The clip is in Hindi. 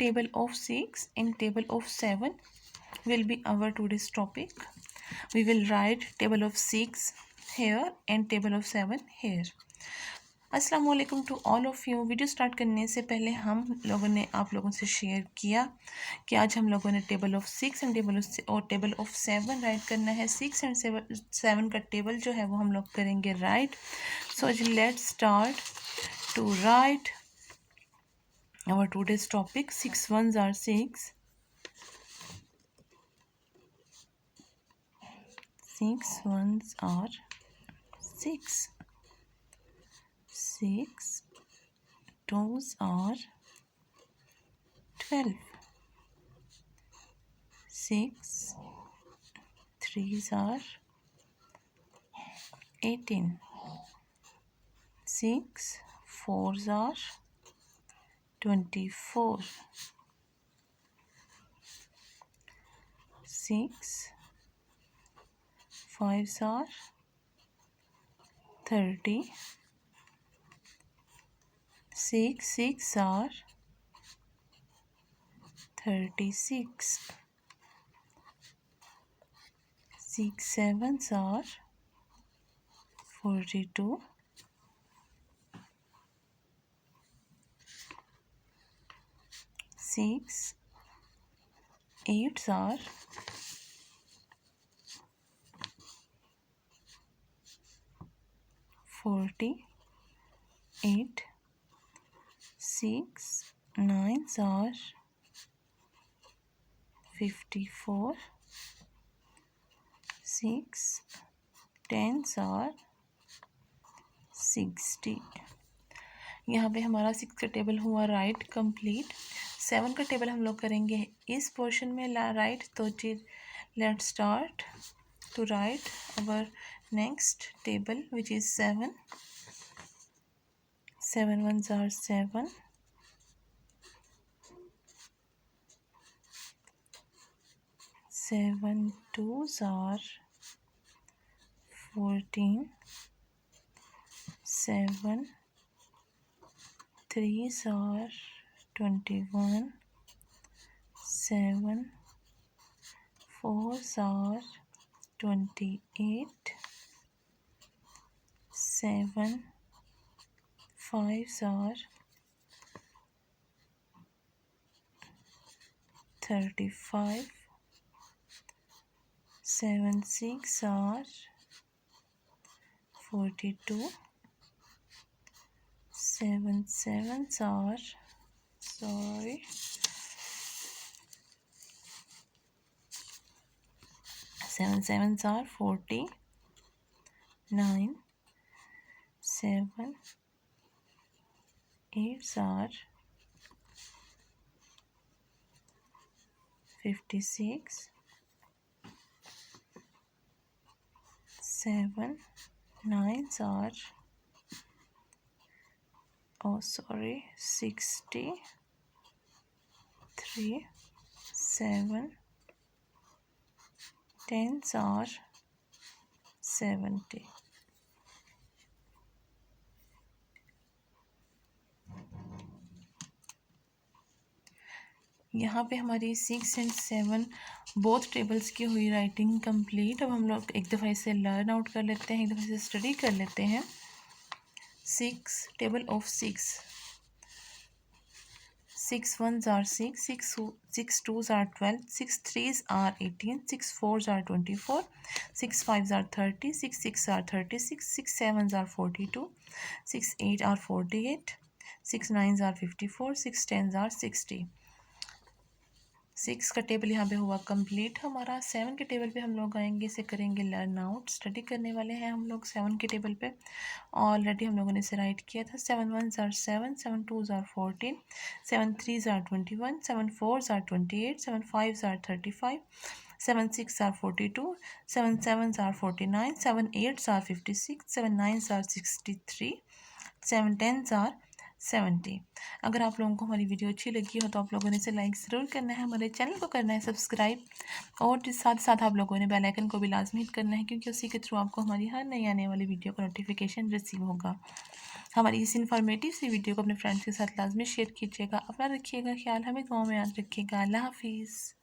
table of 6 and table of 7 will be our today's topic. We will write table of 6 here and table of 7 here. अस्सलाम वालेकुम to all of you. Video start करने से पहले हम लोगों ने आप लोगों से शेयर किया कि आज हम लोगों ने table of 6 and table of 7 right करना है। 6 एंड 7 का टेबल जो है वो हम लोग करेंगे राइट। सो जी let's start to write our today's topic. 6 ones are 6, 6 ones are 6, 6 twos are 12, 6 threes are 18, 6 fours are 24, 6 fives are 30, 6 six are 36, 6 sevens are 42, 6 eights are 48, 6 nines are 54, 6 tens are 60। यहाँ पे हमारा 6 का टेबल हुआ राइट कंप्लीट। 7 का टेबल हम लोग करेंगे इस पोर्शन में राइट। तो जी let's start to write our next table which is 7। 7 ones are 7, 7 twos are 14, 7 threes are 21, 7 fours are 28, 7 fives are 35, 7 six are 42, 7 sevens are 7 sevens are 49, 7 eights are 56, 7 nines are 63, 7 tens are 70। यहाँ पे हमारी 6 एंड 7 बोथ टेबल्स की हुई राइटिंग कंप्लीट। अब हम लोग एक दफ़ा इसे लर्न आउट कर लेते हैं, एक दफ़ा इसे स्टडी कर लेते हैं। 6 table of 6, 6 ones are 6, 6 twos are 12, 6 threes are 18, 6 fours are 24, 6 fives are 30, 6 six are 36, 6 sevens are 42, 6 eight are 48, 6 nines are 54, 6 tens are 60। 6 का टेबल यहाँ पे हुआ कंप्लीट हमारा। 7 के टेबल पे हम लोग आएंगे, इसे करेंगे लर्न आउट। स्टडी करने वाले हैं हम लोग 7 के टेबल पे। ऑलरेडी हम लोगों ने इसे राइट किया था। 7 ones are 7, 7 twos are 14, 7 threes are 21, 7 fours are 28, 7 fives are 35, 7 six are 42, 7 sevens are 49, 7 eights are 56, 7 nines are 63, 7 tens are 70। अगर आप लोगों को हमारी वीडियो अच्छी लगी हो तो आप लोगों ने इसे लाइक ज़रूर करना है, हमारे चैनल को करना है सब्सक्राइब, और साथ साथ आप लोगों ने बेल आइकन को भी लाजमी हिट करना है, क्योंकि उसी के थ्रू आपको हमारी हर नई आने वाली वीडियो का नोटिफिकेशन रिसीव होगा। हमारी इस इन्फॉर्मेटिव सी वीडियो को अपने फ्रेंड्स के साथ लाजमी शेयर कीजिएगा। अपना रखिएगा ख्याल, हमें दुआ में याद रखिएगा। अल्लाह हाफिज़।